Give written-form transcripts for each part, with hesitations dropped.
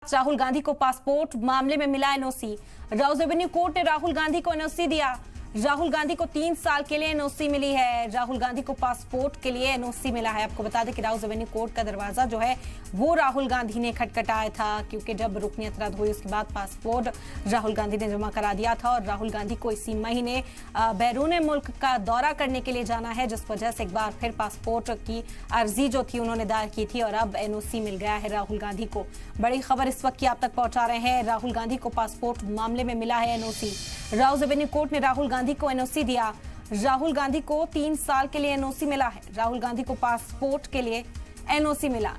राहुल गांधी को पासपोर्ट मामले में मिला एनओसी। राउज एवेन्यू कोर्ट ने राहुल गांधी को एनओसी दिया। राहुल गांधी को 3 साल के लिए एनओसी मिली है। राहुल गांधी को पासपोर्ट के लिए एनओसी मिला है। आपको बता दें कि राउज एवेन्यू कोर्ट का दरवाजा जो है वो राहुल गांधी ने खटखटाया था, क्योंकि जब रुकनियत रद्द हुई उसके बाद पासपोर्ट राहुल गांधी ने जमा करा दिया था और राहुल गांधी को इसी महीने बैरून मुल्क का दौरा करने के लिए जाना है, जिस वजह से एक बार फिर पासपोर्ट की अर्जी जो थी उन्होंने दायर की थी और अब एनओसी मिल गया है राहुल गांधी को। बड़ी खबर इस वक्त की आप तक पहुंचा रहे हैं। राहुल गांधी को पासपोर्ट मामले में मिला है एनओसी। राउज एवेन्यू कोर्ट ने राहुल गांधी को एनओसी दिया। राहुल गांधी को 3 साल के लिए एनओसी मिला है। राहुल गांधी को पासपोर्ट के लिए एनओसी मिला।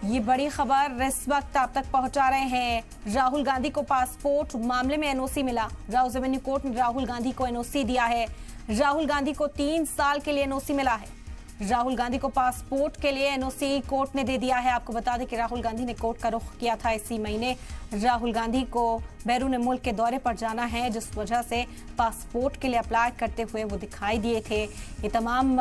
ये बड़ी खबर इस वक्त आप तक पहुंचा रहे हैं। राहुल गांधी को पासपोर्ट मामले में एनओसी मिला। राउज एवेन्यू कोर्ट ने राहुल गांधी को एनओसी दिया है। राहुल गांधी को 3 साल के लिए एनओसी मिला है। राहुल गांधी को पासपोर्ट के लिए एनओसी कोर्ट ने दे दिया है। आपको बता दें कि राहुल गांधी ने कोर्ट का रुख किया था इसी महीने। राहुल गांधी को बैरून मुल्क के दौरे पर जाना है, जिस वजह से पासपोर्ट के लिए अप्लाई करते हुए वो दिखाई दिए थे। ये तमाम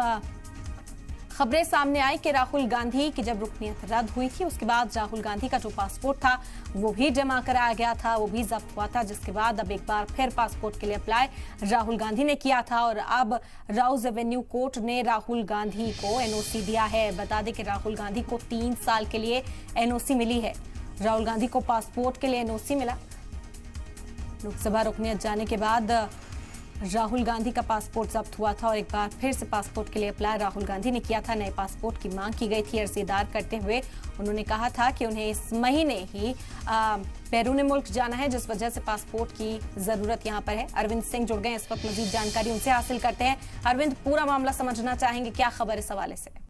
खबरें सामने आई कि राहुल गांधी की जब रुकनियत रद्द हुई थी उसके बाद राहुल गांधी का जो पासपोर्ट था वो भी जमा कराया गया था, वो भी जब्त हुआ था, जिसके बाद अब एक बार फिर पासपोर्ट के लिए अप्लाई राहुल गांधी ने किया था और अब राउज एवेन्यू कोर्ट ने राहुल गांधी को एनओसी दिया है। बता दें कि राहुल गांधी को 3 साल के लिए एनओसी मिली है। राहुल गांधी को पासपोर्ट के लिए एनओसी मिला। लोकसभा रुकनियत जाने के बाद राहुल गांधी का पासपोर्ट जब्त हुआ था और एक बार फिर से पासपोर्ट के लिए अप्लाई राहुल गांधी ने किया था। नए पासपोर्ट की मांग की गई थी। अर्जी दायर करते हुए उन्होंने कहा था कि उन्हें इस महीने ही बैरून मुल्क जाना है, जिस वजह से पासपोर्ट की जरूरत यहां पर है। अरविंद सिंह जुड़ गए इस वक्त, मजीद जानकारी उनसे हासिल करते हैं। अरविंद, पूरा मामला समझना चाहेंगे, क्या खबर इस हवाले से?